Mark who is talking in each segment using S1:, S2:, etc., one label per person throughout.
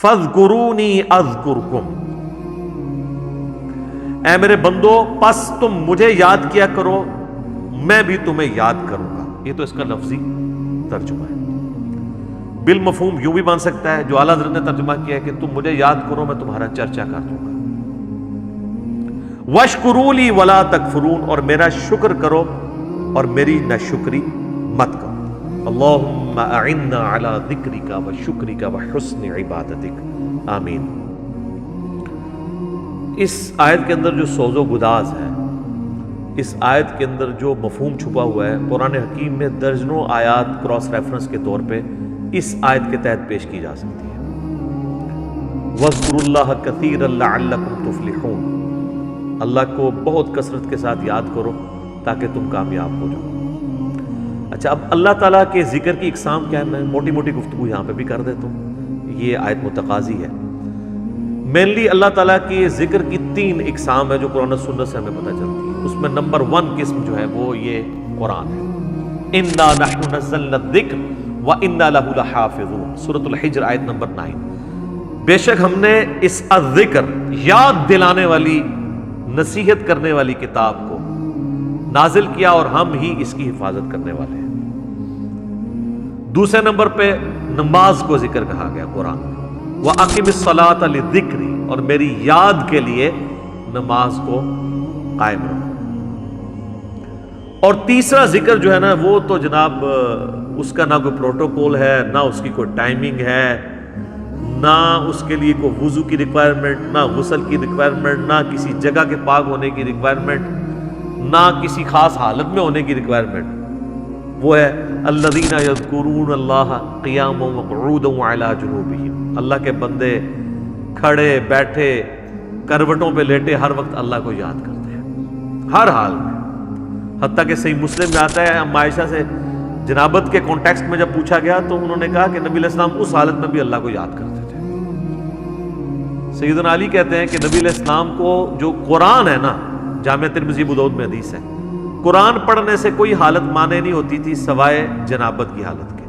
S1: فَاذْكُرُونِي أَذْكُرْكُمْ، اے میرے بندو پس تم مجھے یاد کیا کرو میں بھی تمہیں یاد کروں گا۔ یہ تو اس کا لفظی ترجمہ ہے۔ بالمفہوم یوں بھی بن سکتا ہے جو اعلیٰ حضرت نے ترجمہ کیا ہے کہ تم مجھے یاد کرو میں تمہارا چرچا کر دوں گا۔ وَاشْكُرُوا لِي وَلَا تَكْفُرُونَ، اور میرا شکر کرو اور میری ناشکری مت کرو۔ اللہم اعنا علی ذکرک و شکرک و حسن عبادتک، آمین۔ اس آیت کے اندر جو سوز و گداز ہے، اس آیت کے اندر جو مفہوم چھپا ہوا ہے، قرآن حکیم میں درجنوں آیات کراس ریفرنس کے طور پہ اس آیت کے تحت پیش کی جا سکتی ہے۔ وَاذْكُرُوا اللَّهَ كَثِيرًا لَعَلَّكُمْ تُفْلِحُونَ، اللہ کو بہت کثرت کے ساتھ یاد کرو تاکہ تم کامیاب ہو جاؤ۔ اچھا، اب اللہ تعالیٰ کے ذکر کی اقسام کیا ہے؟ میں موٹی موٹی گفتگو یہاں پہ بھی کر دیتا ہوں، یہ آیت متقاضی ہے۔ مینلی اللہ تعالیٰ کی ذکر کی 3 اقسام ہے جو قرآن و سنت سے ہمیں پتہ چلتی ہے۔ اس میں نمبر 1 قسم جو ہے وہ یہ قرآن ہے۔ اِنَّا نَحْنُ نَزَّلْنَا الذِّکْرَ وَإِنَّا لَهُ لَحَافِظُونَ، سورۃ الحجر آیت نمبر 9۔ بے شک ہم نے اس الذکر، یاد دلانے والی، نصیحت کرنے والی کتاب کو نازل کیا اور ہم ہی اس کی حفاظت کرنے والے ہیں۔ دوسرے نمبر پہ نماز کو ذکر کہا گیا قرآن میں، وَأَقِمِ الصَّلَاةَ لِلذِّکْرِ، اور میری یاد کے لیے نماز کو قائم رکھو۔ اور تیسرا ذکر جو ہے نا وہ تو جناب اس کا نہ کوئی پروٹوکول ہے، نہ اس کی کوئی ٹائمنگ ہے، نہ اس کے لیے کوئی وضو کی ریکوائرمنٹ، نہ غسل کی ریکوائرمنٹ، نہ کسی جگہ کے پاک ہونے کی ریکوائرمنٹ، نہ کسی خاص حالت میں ہونے کی ریکوائرمنٹ۔ وہ ہے الذین یذکرون اللہ قیاما وقعودا وعلی جنوبہم، اللہ کے بندے کھڑے بیٹھے کروٹوں پہ لیٹے ہر وقت اللہ کو یاد کرتے ہیں، ہر حال میں۔ حتیٰ کہ صحیح مسلم میں آتا ہے، ام عائشہ سے جنابت کے کانٹیکسٹ میں جب پوچھا گیا تو انہوں نے کہا کہ نبی علیہ السلام اس حالت میں بھی اللہ کو یاد کرتے تھے۔ سیدنا علی کہتے ہیں کہ نبی علیہ السلام کو جو قرآن ہے نا، جامع ترمذی ابو داؤد میں حدیث ہے، قرآن پڑھنے سے کوئی حالت مانے نہیں ہوتی تھی سوائے جنابت کی حالت کے۔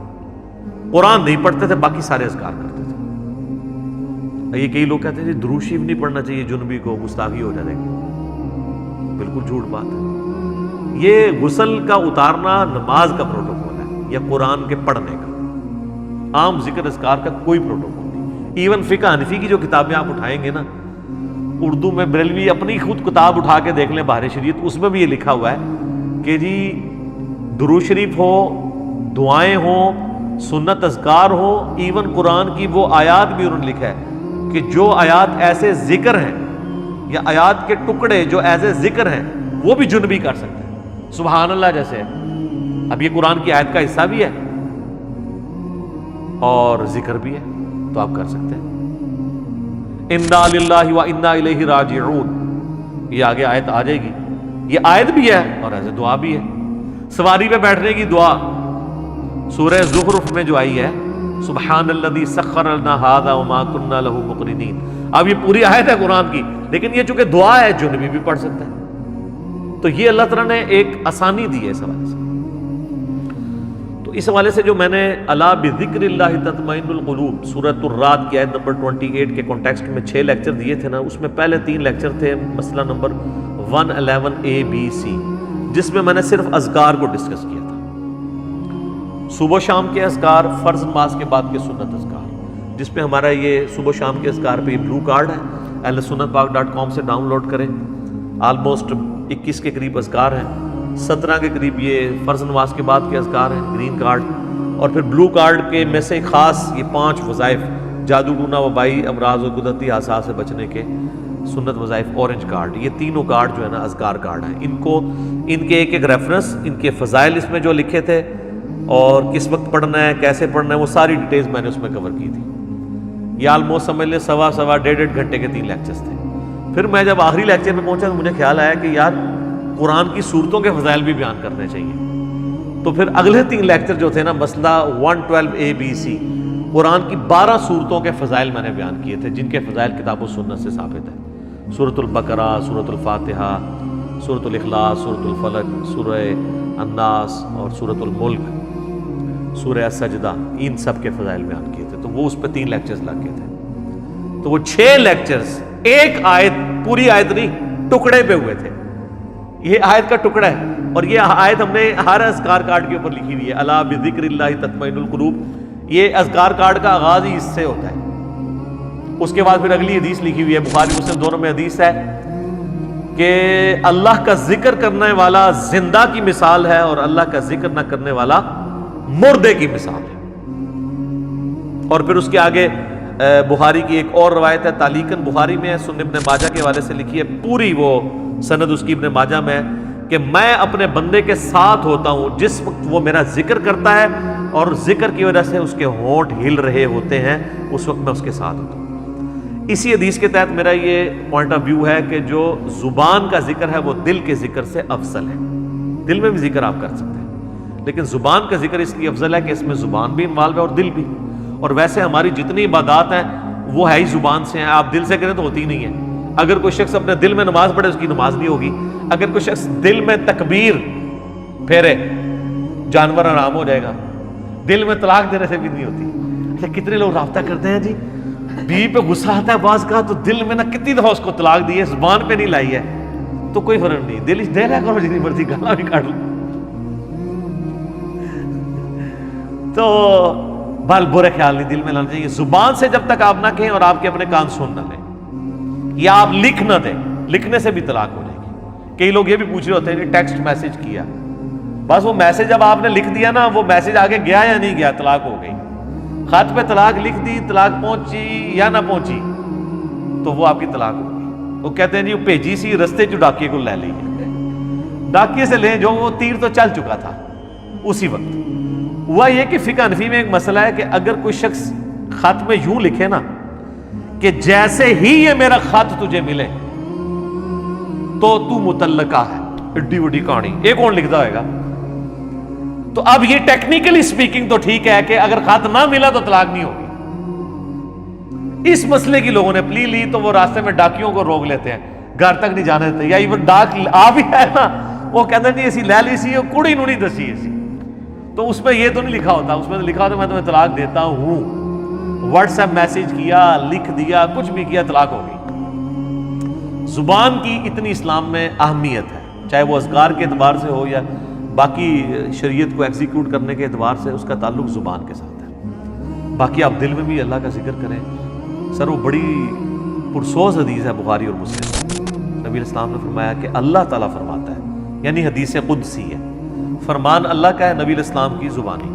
S1: قرآن نہیں پڑھتے تھے، باقی سارے اذکار کرتے تھے۔ یہ کئی لوگ کہتے ہیں جی درود شریف نہیں پڑھنا چاہیے جنبی کو، گستاخی ہو جائے گی۔ بالکل جھوٹ بات ہے۔ یہ غسل کا اتارنا نماز کا پروٹوکول ہے یا قرآن کے پڑھنے کا، عام ذکر اذکار کا کوئی پروٹوکول نہیں۔ ایون فقہ حنفی کی جو کتابیں آپ اٹھائیں گے نا، اردو میں بریلوی اپنی خود کتاب اٹھا کے دیکھ لیں بحر شریعت، اس میں بھی یہ لکھا ہوا ہے کہ جی درود شریف ہو، دعائیں ہوں، سنت اذکار ہوں، ایون قرآن کی وہ آیات بھی انہوں نے لکھا ہے کہ جو آیات ایسے ذکر ہیں یا آیات کے ٹکڑے جو ایسے ذکر ہیں وہ بھی جنبی کر سکتے ہیں، سبحان اللہ جیسے ہے۔ اب یہ قرآن کی آیت کا حصہ بھی ہے اور ذکر بھی ہے، تو آپ کر سکتے ہیں۔ اِنَّا لِلَّهِ وَإِنَّا إِلَيْهِ رَاجِعُونَ، یہ آگے آیت آ جائے گی، یہ آیت بھی ہے اور ایسے دعا بھی ہے۔ سواری پہ بیٹھنے کی دعا سورہ زخرف میں جو آئی ہے، سبحان الذی سخر لنا ھذا وما كنا له مقرنین، اب یہ پوری آیت ہے قرآن کی، لیکن یہ چونکہ دعا ہے جنبی بھی پڑھ سکتا ہے۔ تو یہ اللہ تعالیٰ نے ایک آسانی دی ہے اس حوالے سے۔ تو اس حوالے سے جو میں نے الا بذکر اللہ تطمئن القلوب، سورۃ الرعد کی آیت نمبر 28 کے کانٹیکسٹ میں 6 لیکچر دیے تھے نا، اس میں پہلے 3 لیکچر تھے مسئلہ نمبر 111A-B-C، جس میں میں نے صرف اذکار کو ڈسکس کیا تھا، صبح و شام کے اذکار، فرض نماز کے بعد کے سنت اذکار، جس پہ ہمارا یہ صبح و شام کے اذکار پہ یہ بلو کارڈ ہے، ahlsunnatpak.com سے ڈاؤن لوڈ کریں۔ آلموسٹ 21 کے قریب اذکار ہیں، 17 کے قریب یہ فرض نماز کے بعد کے اذکار ہیں، گرین کارڈ، اور پھر بلو کارڈ کے میں سے خاص یہ 5 وظائف، جادو ٹونا وبائی امراض و قدرتی حادثات سے بچنے کے سنت وظائف، اورنج کارڈ، یہ تینوں کارڈ جو ہے نا اذکار کارڈ ہیں۔ ان کو ان کے ایک ریفرنس، ان کے فضائل اس میں جو لکھے تھے اور کس وقت پڑھنا ہے، کیسے پڑھنا ہے، وہ ساری ڈیٹیلز میں نے اس میں کور کی تھی۔ یہ آلموسٹ سمجھ لیں 1.5 گھنٹے کے 3 لیکچرز تھے۔ پھر میں جب آخری لیکچر پہ پہنچا تو مجھے خیال آیا کہ یار قرآن کی صورتوں کے فضائل بھی بیان کرنے چاہیے۔ تو پھر اگلے 3 لیکچر جو تھے نا، مسئلہ 112A-B-C، قرآن کی 12 صورتوں کے فضائل میں نے بیان کیے تھے، جن کے فضائل کتاب و سنت سے ثابت ہے۔ سورۃ البقرہ، سورۃ الفاتحہ، سورۃ الاخلاص، سورۃ الفلق، سورہ الناس اور سورۃ الملک، سورہ السجدہ، ان سب کے فضائل بیان کیے تھے، تو وہ اس پہ 3 لیکچرز لگ گئے تھے۔ تو وہ 6 لیکچرز ایک آیت، پوری آیت نہیں، ٹکڑے پہ ہوئے تھے. یہ آیت کا ٹکڑا ہے، اور یہ آیت ہم نے ہر اذکار کارڈ کے اوپر لکھی ہوئی ہے، الا بذکر اللہ تطمئن القلوب. یہ اذکار کارڈ کا آغاز ہی اس سے ہوتا ہے. اس کے بعد پھر اگلی حدیث لکھی ہوئی ہے، بخاری مسلم دونوں میں حدیث ہے کہ اللہ کا ذکر کرنے والا زندہ کی مثال ہے اور اللہ کا ذکر نہ کرنے والا مردے کی مثال ہے. اور پھر اس کے آگے بخاری کی ایک اور روایت ہے، تعلیقاً بخاری میں ہے، سنن ابن ماجہ کے حوالے سے لکھی ہے، پوری وہ سند اس کی ابن ماجہ میں ہے کہ میں اپنے بندے کے ساتھ ہوتا ہوں جس وقت وہ میرا ذکر کرتا ہے، اور ذکر کی وجہ سے اس کے ہونٹ ہل رہے ہوتے ہیں، اس وقت میں اس کے ساتھ ہوتا ہوں. اسی حدیث کے تحت میرا یہ پوائنٹ آف ویو ہے کہ جو زبان کا ذکر ہے وہ دل کے ذکر سے افضل ہے. دل میں بھی ذکر آپ کر سکتے ہیں، لیکن زبان کا ذکر اس لیے افضل ہے کہ اس میں زبان بھی انوالو ہے اور دل بھی. اور ویسے ہماری جتنی عبادات ہیں وہ ہے ہی زبان سے ہیں، آپ دل سے کریں تو ہوتی نہیں ہے. اگر کوئی شخص اپنے دل میں نماز پڑھے اس کی نماز نہیں ہوگی. اگر کوئی شخص دل میں تکبیر پھیرے جانور آرام ہو جائے گا. دل میں طلاق دینے سے بھی نہیں ہوتی. اچھا کتنے لوگ رابطہ کرتے ہیں جی، بیوی پہ غصہ آتا ہے بعض کا تو دل میں نہ کتنی دفعہ اس کو طلاق دی ہے، زبان پہ نہیں لائی ہے، تو کوئی فرق نہیں، دل دے رہا کرو جتنی مرضی گالا بھی کاٹ لو. تو بال برے خیال نہیں دل میں لانا چاہیے. زبان سے جب تک آپ نہ کہیں اور آپ کے اپنے کان سن نہ لیں، یا آپ لکھ نہ دیں، لکھنے سے بھی طلاق ہو جائے گی. کئی لوگ یہ بھی پوچھ رہے ہوتے ہیں کہ ٹیکسٹ میسج کیا، بس وہ میسج جب آپ نے لکھ دیا نا، وہ میسج آگے گیا یا نہیں گیا، طلاق ہو گئی. خط پہ طلاق لکھ دی، طلاق پہنچی یا نہ پہنچی تو وہ آپ کی طلاق ہو گئی. وہ کہتے ہیں جی وہ بھیجی سی رستے جو ڈاکیے کو لے لی ہے، ڈاکیے سے لیں جو وہ تیر تو چل چکا تھا اسی وقت. ہوا یہ کہ فقہ حنفی میں ایک مسئلہ ہے کہ اگر کوئی شخص خط میں یوں لکھے نا کہ جیسے ہی یہ میرا خط تجھے ملے تو تو متعلقہ ہے، اڈی وڈی کہانی ایک کون لکھتا ہوئے گا. تو اب یہ ٹیکنیکلی سپیکنگ تو ٹھیک ہے کہ اگر خط نہ ملا تو طلاق نہیں ہوگی. اس مسئلے کی لوگوں نے پلی لی تو وہ راستے میں ڈاکیوں کو روک لیتے ہیں، گھر تک نہیں جانے دیتے. یا ایون ڈاک آ بھی ہے نا، وہ کہتے ہیں نہیں اسی لے لی سی کڑی نو نہیں دسی اسی، تو اس میں یہ تو نہیں لکھا ہوتا، اس میں تو لکھا ہوتا میں تمہیں طلاق دیتا ہوں. واٹس ایپ میسج کیا، لکھ دیا، کچھ بھی کیا، طلاق ہو گئی. زبان کی اتنی اسلام میں اہمیت ہے، چاہے وہ اذکار کے اعتبار سے ہو یا باقی شریعت کو ایگزیکیوٹ کرنے کے اعتبار سے، اس کا تعلق زبان کے ساتھ ہے. باقی آپ دل میں بھی اللہ کا ذکر کریں. سر وہ بڑی پرسوز حدیث ہے بخاری اور مسلم. نبی علیہ السلام نے فرمایا کہ اللہ تعالیٰ فرماتا ہے، یعنی حدیث قدسی ہے، فرمان اللہ کا ہے، نبی علیہ السلام کی زبانی،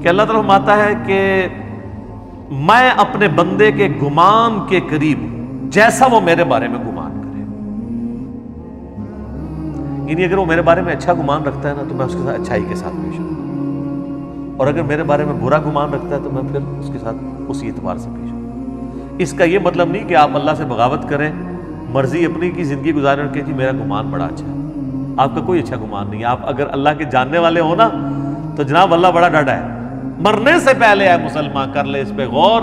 S1: کہ اللہ تعالیٰ فرماتا ہے کہ میں اپنے بندے کے گمان کے قریب ہوں جیسا وہ میرے بارے میں گمان کرے. یعنی اگر وہ میرے بارے میں اچھا گمان رکھتا ہے نا تو میں اس کے ساتھ اچھائی کے ساتھ پیش ہوں، اور اگر میرے بارے میں برا گمان رکھتا ہے تو میں پھر اس کے ساتھ اسی اعتبار سے پیش ہوں. اس کا یہ مطلب نہیں کہ آپ اللہ سے بغاوت کریں، مرضی اپنی کی زندگی گزاریں اور کہ جی میرا گمان بڑا اچھا ہے. آپ کا کوئی اچھا گمان نہیں. آپ اگر اللہ کے جاننے والے ہو نا تو جناب اللہ بڑا ڈاڈا ہے. مرنے سے پہلے ہے مسلمان کر لے اس پہ غور.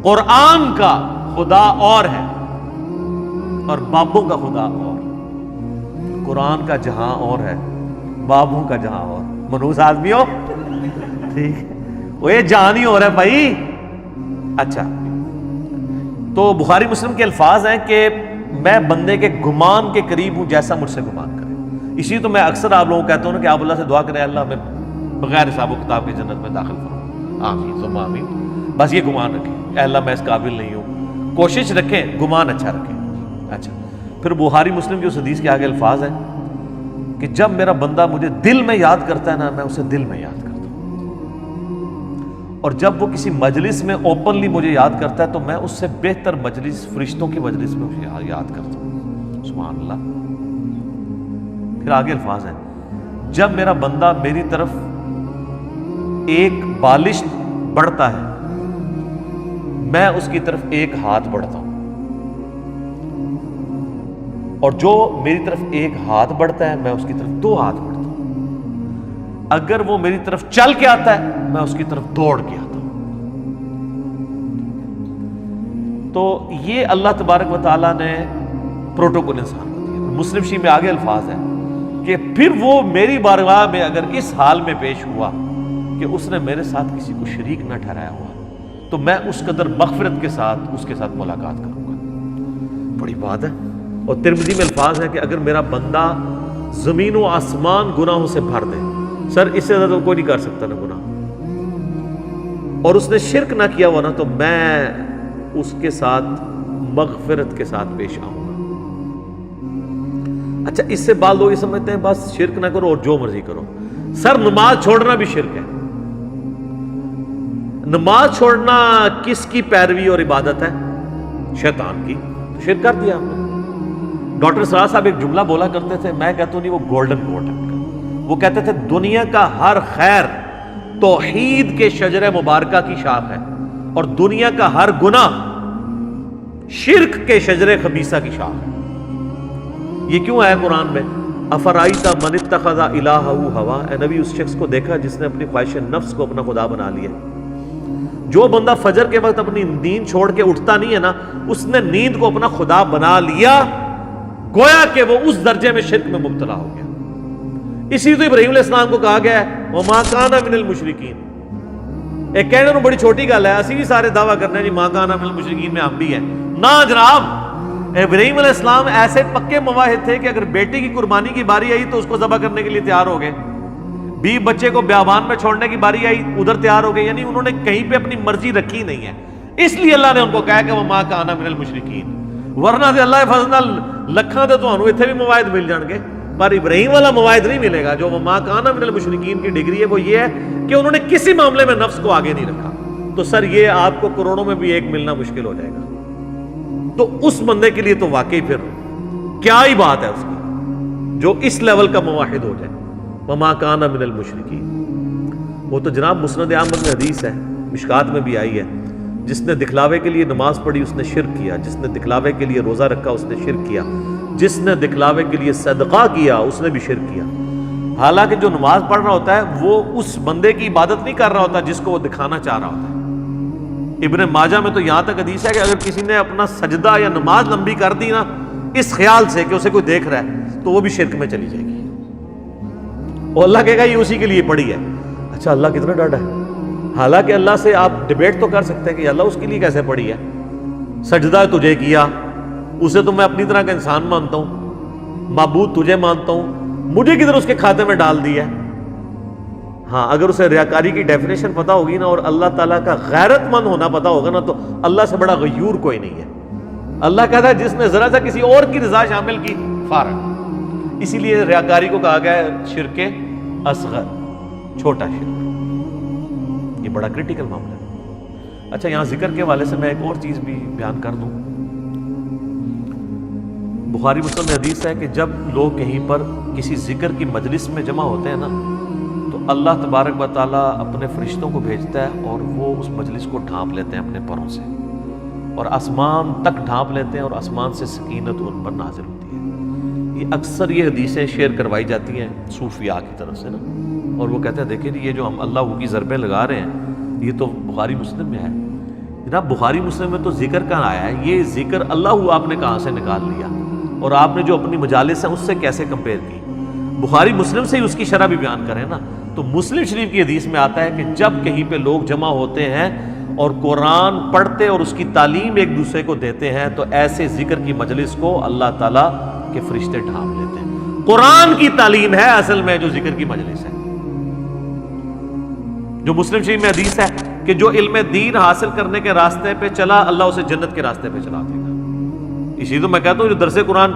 S1: قرآن کا خدا اور ہے اور بابوں کا خدا اور. قرآن کا جہاں اور ہے، بابوں کا جہاں اور. منوس آدمی ہو ٹھیک ہے، وہ یہ جہاں ہی ہو رہا ہے بھائی. اچھا تو بخاری مسلم کے الفاظ ہیں کہ میں بندے کے گمان کے قریب ہوں جیسا مجھ سے گمان کرے. اسی تو میں اکثر آپ لوگوں کو کہتا ہوں نا کہ آپ اللہ سے دعا کریں اللہ ہمیں بغیر حساب و کتاب کی جنت میں داخل فرما، آمین ثم آمین. بس یہ گمان رکھیں اے اللہ میں اس قابل نہیں ہوں. کوشش رکھیں گمان اچھا رکھیں. اچھا پھر بخاری مسلم کی اس حدیث کے آگے الفاظ ہیں کہ جب میرا بندہ مجھے دل میں یاد کرتا ہے نا میں اسے دل میں یاد کرتا ہوں، اور جب وہ کسی مجلس میں اوپنلی مجھے یاد کرتا ہے تو میں اس سے بہتر مجلس فرشتوں کی مجلس میں اسے یاد کرتا ہوں. سبحان اللہ. پھر آگے الفاظ ہیں جب میرا بندہ میری طرف ایک بالش بڑھتا ہے میں اس کی طرف ایک ہاتھ بڑھتا ہوں، اور جو میری طرف ایک ہاتھ بڑھتا ہے میں اس کی طرف 2 ہاتھ بڑھتا ہوں. اگر وہ میری طرف چل کے آتا ہے میں اس کی طرف دوڑ کے آتا ہوں. تو یہ اللہ تبارک و تعالیٰ نے پروٹوکول انسان کو دیا. مسلم شریف میں آگے الفاظ ہیں کہ پھر وہ میری بارگاہ میں اگر اس حال میں پیش ہوا کہ اس نے میرے ساتھ کسی کو شریک نہ ٹھہرایا ہوا تو میں اس قدر مغفرت کے ساتھ اس کے ساتھ ملاقات کروں گا. بڑی بات ہے. اور ترمذی میں الفاظ ہیں کہ اگر میرا بندہ زمین و آسمان گناہوں سے بھر دے، سر اس سے زیادہ کوئی نہیں کر سکتا نا گناہ، اور اس نے شرک نہ کیا ہوا نا، تو میں اس کے ساتھ مغفرت کے ساتھ پیش آؤں گا. اچھا، اس سے بعض لوگ یہ سمجھتے ہیں بس شرک نہ کرو اور جو مرضی کرو. سر نماز چھوڑنا بھی شرک ہے. نماز چھوڑنا کس کی پیروی اور عبادت ہے؟ شیطان کی. تو شرک کر دیا آپ نے. ڈاکٹر سراج صاحب ایک جملہ بولا کرتے تھے، میں کہتا ہوں نہیں، وہ گولڈن کوٹ ہے. وہ کہتے تھے دنیا کا ہر خیر توحید کے شجر مبارکہ کی شاخ ہے، اور دنیا کا ہر گناہ شرک کے شجر خبیثہ کی شاخ ہے. یہ کیوں آیا قرآن میں؟ افرائیت من اتخذ الہہ ہوا. اے نبی، اس شخص کو دیکھا جس نے اپنی خواہش نفس کو اپنا خدا بنا لیا. جو بندہ فجر کے وقت اپنی نیند چھوڑ کے اٹھتا نہیں ہے نا، اس نے نیند کو اپنا خدا بنا لیا، گویا کہ وہ اس درجے میں شرک میں مبتلا ہو گیا. اسی تو ابراہیم علیہ السلام کو کہا گیا ہے وَمَا كَانَ مِنَ الْمُشْرِكِينَ. ایک کہنے تو بڑی چھوٹی گل ہے، اسی بھی سارے دعویٰ کرنے ہیں جی مَا كَانَ مِنَ الْمُشْرِكِينَ میں ہم بھی ہیں. نہ جناب، ابراہیم علیہ السلام ایسے پکے مواحد تھے کہ اگر بیٹے کی قربانی کی باری آئی تو اس کو ذبح کرنے کے لیے تیار ہو گئے. بیوی بچے کو بیابان میں چھوڑنے کی باری آئی، ادھر تیار ہو گئے. یعنی انہوں نے کہیں پہ اپنی مرضی رکھی نہیں ہے. اس لیے اللہ نے ان کو کہا کہ وَمَا كَانَ مِنَ الْمُشْرِكِينَ. ورنہ سے اللہ فضل لکھاں تو تمہیں اتنے بھی مواعد مل جان گے، پر ابراہیم والا مواعد نہیں ملے گا. جو وَمَا كَانَ مِنَ الْمُشْرِكِينَ کی ڈگری ہے وہ یہ ہے کہ انہوں نے کسی معاملے میں نفس کو آگے نہیں رکھا. تو سر یہ آپ کو کروڑوں میں بھی ایک ملنا مشکل ہو جائے گا. تو اس بندے کے لیے تو واقعی پھر کیا ہی بات ہے اس کی، جو اس لیول کا مواحد ہو جائے. وَمَا كَانَ مِنَ الْمُشْرِكِينَ. وہ تو جناب مسند احمد میں حدیث ہے، مشکات میں بھی آئی ہے، جس نے دکھلاوے کے لیے نماز پڑھی اس نے شرک کیا، جس نے دکھلاوے کے لیے روزہ رکھا اس نے شرک کیا، جس نے دکھلاوے کے لیے صدقہ کیا اس نے بھی شرک کیا. حالانکہ جو نماز پڑھ رہا ہوتا ہے وہ اس بندے کی عبادت نہیں کر رہا ہوتا جس کو وہ دکھانا چاہ رہا ہوتا ہے. ابن ماجہ میں تو یہاں تک حدیث ہے کہ اگر کسی نے اپنا سجدہ یا نماز لمبی کر دی نا اس خیال سے کہ اسے کوئی دیکھ رہا ہے تو وہ بھی شرک میں چلی جائے گی، اور اللہ کہے گا یہ اسی کے لیے پڑھی ہے. اچھا، اللہ کتنا ڈاڈا ہے. حالانکہ اللہ سے آپ ڈیبیٹ تو کر سکتے ہیں کہ اللہ اس کے لیے کیسے پڑھی ہے. سجدہ تجھے کیا، اسے تو میں اپنی طرح کا انسان مانتا ہوں، معبود تجھے مانتا ہوں، مجھے کدھر اس کے کھاتے میں ڈال دیا ہے. ہاں، اگر اسے ریاکاری کی ڈیفینیشن پتا ہوگی نا اور اللہ تعالیٰ کا غیرت مند ہونا پتا ہوگا نا تو اللہ سے بڑا غیور کوئی نہیں ہے. اللہ کہتا ہے جس نے ذرا سا کسی اور کی رضا شامل کی فارغ. اسی لیے ریاکاری کو کہا گیا ہے شرک اصغر، چھوٹا شرک. یہ بڑا کریٹیکل معاملہ ہے. اچھا، یہاں ذکر کے حوالے سے میں ایک اور چیز بھی بیان کر دوں. بخاری مسلم میں حدیث ہے کہ جب لوگ کہیں پر کسی ذکر کی مجلس میں جمع ہوتے ہیں نا تو اللہ تبارک و تعالیٰ اپنے فرشتوں کو بھیجتا ہے اور وہ اس مجلس کو ڈھانپ لیتے ہیں اپنے پروں سے، اور آسمان تک ڈھانپ لیتے ہیں، اور آسمان سے سکینت ان پر نازل ہوتی ہے. یہ اکثر یہ حدیثیں شیئر کروائی جاتی ہیں صوفیاء کی طرف سے نا، اور وہ کہتے ہیں دیکھیں جی یہ جو ہم اللہ کی ضربیں لگا رہے ہیں یہ تو بخاری مسلم میں ہے. جناب بخاری مسلم میں تو ذکر کہاں آیا ہے؟ یہ ذکر اللہ آپ نے کہاں سے نکال لیا، اور آپ نے جو اپنی مجالس ہیں اس سے کیسے کمپیئر کی؟ بخاری مسلم سے ہی اس کی شرح بھی بیان کریں نا. تو مسلم شریف کی حدیث میں آتا ہے کہ جب کہیں پہ لوگ جمع ہوتے ہیں اور قرآن پڑھتے اور اس کی تعلیم ایک دوسرے کو دیتے ہیں تو ایسے ذکر کی مجلس کو اللہ تعالیٰ کے فرشتے ڈھانپ لیتے ہیں. قرآن کی تعلیم ہے اصل میں جو ذکر کی مجلس ہے. جو مسلم شریف میں حدیث ہے کہ جو علم دین حاصل کرنے کے راستے پہ چلا اللہ اسے جنت کے راستے پہ چلا دے گا. اسی تو میں کہتا ہوں جو درس قرآن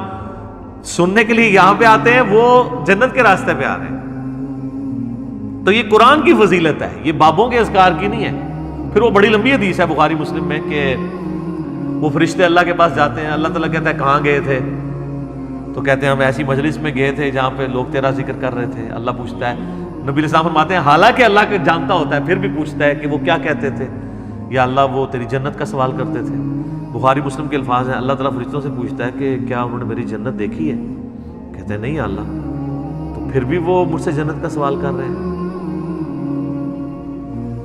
S1: سننے کے لیے یہاں پہ آتے ہیں وہ جنت کے راستے پہ آ رہے ہیں. تو یہ قرآن کی فضیلت ہے، یہ بابوں کے اذکار کی نہیں ہے. پھر وہ بڑی لمبی حدیث ہے بخاری مسلم میں کہ وہ فرشتے اللہ کے پاس جاتے ہیں، اللہ تعالیٰ کہتا ہے کہاں گئے تھے؟ تو کہتے ہیں ہم ایسی مجلس میں گئے تھے جہاں پہ لوگ تیرا ذکر کر رہے تھے. اللہ پوچھتا ہے، نبی علیہ السلام فرماتے ہیں حالانکہ اللہ کو جانتا ہوتا ہے پھر بھی پوچھتا ہے کہ وہ کیا کہتے تھے؟ یا اللہ وہ تیری جنت کا سوال کرتے تھے. بخاری مسلم کے الفاظ ہیں اللہ تعالیٰ فرشتوں سے پوچھتا ہے کہ کیا انہوں نے میری جنت دیکھی ہے؟ کہتے ہیں نہیں یا اللہ. تو پھر بھی وہ مجھ سے جنت کا سوال کر رہے ہیں،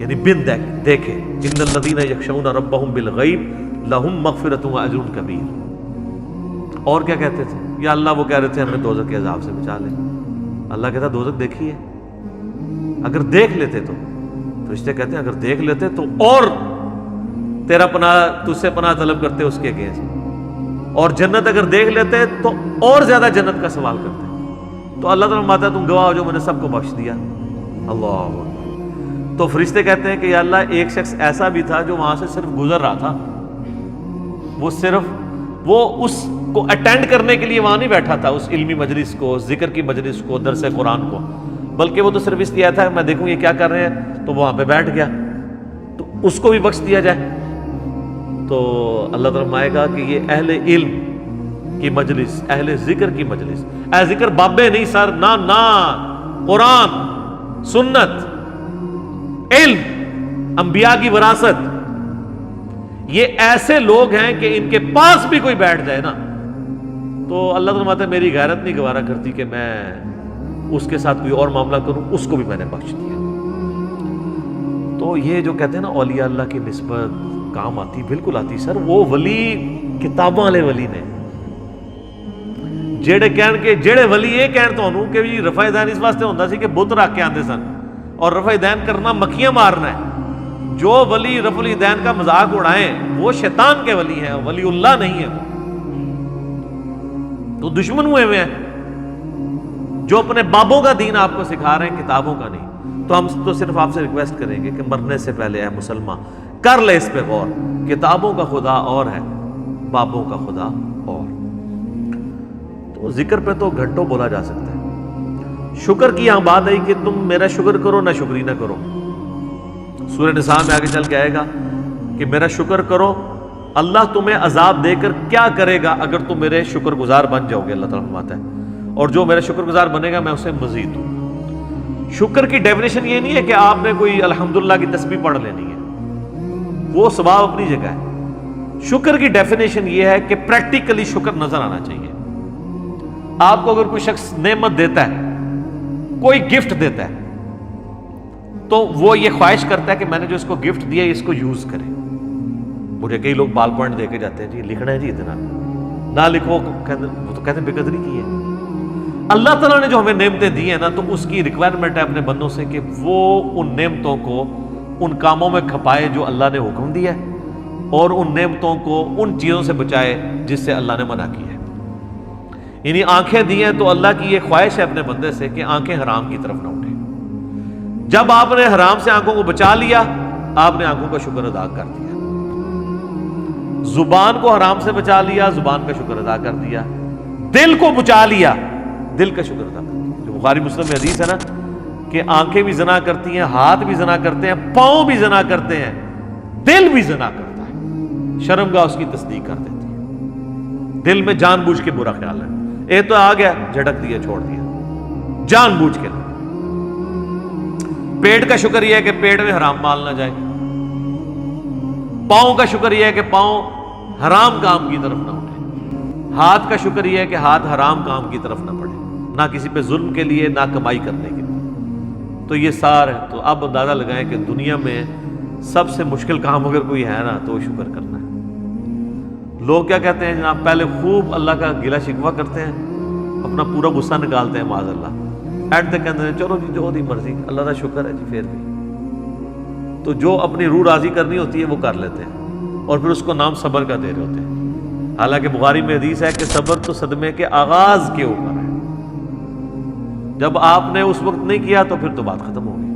S1: یعنی بن دیکھے ان الذین یخشون ربهم بالغیب لہم مغفرۃ واجر کبیر. اور کیا کہتے تھے؟ یا اللہ وہ کہہ رہے تھے ہمیں دوزخ کے عذاب سے بچا لے. اللہ کہتا دوزخ دیکھی ہے؟ اگر دیکھ لیتے تو فرشتے کہتے ہیں اگر دیکھ لیتے تو اور تیرا پناہ تجھ سے پناہ طلب کرتے اس کے اگینسٹ، اور جنت اگر دیکھ لیتے تو اور زیادہ جنت کا سوال کرتے. تو اللہ تعالیٰ فرماتا ہے تم گواہ ہو جو میں نے سب کو بخش دیا. اللہ اکبر. تو فرشتے کہتے ہیں کہ یا اللہ ایک شخص ایسا بھی تھا جو وہاں سے صرف گزر رہا تھا، وہ صرف وہ اس کو اٹینڈ کرنے کے لیے وہاں نہیں بیٹھا تھا، اس علمی مجلس کو، ذکر کی مجلس کو، درس قرآن کو، بلکہ وہ تو صرف اس لیے آیا تھا میں دیکھوں یہ کیا کر رہے ہیں، تو وہاں پہ بیٹھ گیا، تو اس کو بھی بخش دیا جائے. تو اللہ تعالیٰ فرمائے گا کہ یہ اہل علم کی مجلس، اہل ذکر کی مجلس، اہل ذکر بابے نہیں سر، نہ قرآن، سنت، علم، انبیاء کی وراثت، یہ ایسے لوگ ہیں کہ ان کے پاس بھی کوئی بیٹھ جائے نا تو اللہ تعالیٰ فرماتا ہے میری غیرت نہیں گوارا کرتی کہ میں اس کے ساتھ کوئی اور معاملہ کروں، اس کو بھی میں نے بخش دیا. تو یہ جو کہتے ہیں نا اولیاء اللہ کی نسبت کام آتی، بالکل آتی سر. وہ ولی کتاباں والے ولی نے جڑے کہن کے جڑے ولی یہ کہن تانوں کہ جی رفع دین اس واسطے ہوندا سی کہ بت رکھ کے آندے سن اور رفع دین کرنا مکھیاں مارنا ہے. جو ولی رفع الدین کا مذاق اڑائیں وہ شیطان کے ولی ہیں، ولی اللہ نہیں ہے. تو دشمن ہوئے ہوئے ہیں جو اپنے بابوں کا دین آپ کو سکھا رہے ہیں، کتابوں کا نہیں. تو ہم تو صرف آپ سے ریکویسٹ کریں گے کہ مرنے سے پہلے اے مسلمان کر لے اس پہ غور. کتابوں کا خدا اور ہے، بابوں کا خدا اور. تو ذکر پہ تو گھنٹوں بولا جا سکتا ہے. شکر کی یہاں بات آئی کہ تم میرا شکر کرو نہ شکری نہ کرو. سورہ نساء میں آگے چل کے آئے گا کہ میرا شکر کرو، اللہ تمہیں عذاب دے کر کیا کرے گا اگر تم میرے شکر گزار بن جاؤ گے. اللہ تعالیٰ فرماتا ہے اور جو میرا شکر گزار بنے گا میں اسے مزید دوں. شکر کی ڈیفینیشن یہ نہیں ہے کہ آپ نے کوئی الحمدللہ کی تسبیح پڑھ لینی ہے، وہ ثواب اپنی جگہ ہے. شکر کی ڈیفینیشن یہ ہے کہ پریکٹیکلی شکر نظر آنا چاہیے. آپ کو اگر کوئی شخص نعمت دیتا ہے، کوئی گفٹ دیتا ہے، تو وہ یہ خواہش کرتا ہے کہ میں نے جو اس کو گفٹ دیا ہے اس کو یوز کرے. مجھے کئی لوگ بال پوائنٹ دے کے جاتے ہیں جی لکھنا ہے جی اتنا، نہ لکھو وہ تو کہتے ہیں بے قدری کی ہے. اللہ تعالیٰ نے جو ہمیں نعمتیں دی ہیں نا تو اس کی ریکوائرمنٹ ہے اپنے بندوں سے کہ وہ ان نعمتوں کو ان کاموں میں کھپائے جو اللہ نے حکم دیا ہے، اور ان نعمتوں کو ان چیزوں سے بچائے جس سے اللہ نے منع کیا ہے. یعنی آنکھیں دی ہیں تو اللہ کی یہ خواہش ہے اپنے بندے سے کہ آنکھیں حرام کی طرف نہ اٹھیں. جب آپ نے حرام سے آنکھوں کو بچا لیا آپ نے آنکھوں کا شکر ادا کر دیا. زبان کو حرام سے بچا لیا، زبان کا شکر ادا کر دیا. دل کو بچا لیا، دل کا شکر ادا کر دیا. جو بخاری مسلم میں حدیث ہے نا کہ آنکھیں بھی زنا کرتی ہیں، ہاتھ بھی زنا کرتے ہیں، پاؤں بھی زنا کرتے ہیں، دل بھی زنا کرتا ہے. شرمگاہ اس کی تصدیق کر دیتی ہے. دل میں جان بوجھ کے برا خیال ہے، اے تو آ گیا جھٹک دیا چھوڑ دیا، جان بوجھ کے. پیٹ کا شکر یہ ہے کہ پیٹ میں حرام مال نہ جائے. پاؤں کا شکر یہ ہے کہ پاؤں حرام کام کی طرف نہ اٹھے. ہاتھ کا شکر یہ ہے کہ ہاتھ حرام کام کی طرف نہ پڑے، نہ کسی پہ ظلم کے لیے نہ کمائی کرنے کے لیے. تو یہ سار ہے. تو اب اندازہ لگائیں کہ دنیا میں سب سے مشکل کام اگر کوئی ہے نا تو وہ شکر کرنا ہے. لوگ کیا کہتے ہیں جناب، پہلے خوب اللہ کا گلہ شکوہ کرتے ہیں، اپنا پورا غصہ نکالتے ہیں معاذ اللہ. ایٹ تک کہتے ہیں چلو جی جو دی مرضی، اللہ کا شکر ہے جی. پھر بھی تو جو اپنی روح راضی کرنی ہوتی ہے وہ کر لیتے ہیں اور پھر اس کو نام صبر کا دے رہے ہوتے ہیں. حالانکہ بخاری میں حدیث ہے کہ صبر تو صدمے کے آغاز کے اوپر ہے. جب آپ نے اس وقت نہیں کیا تو پھر تو بات ختم ہو گئی.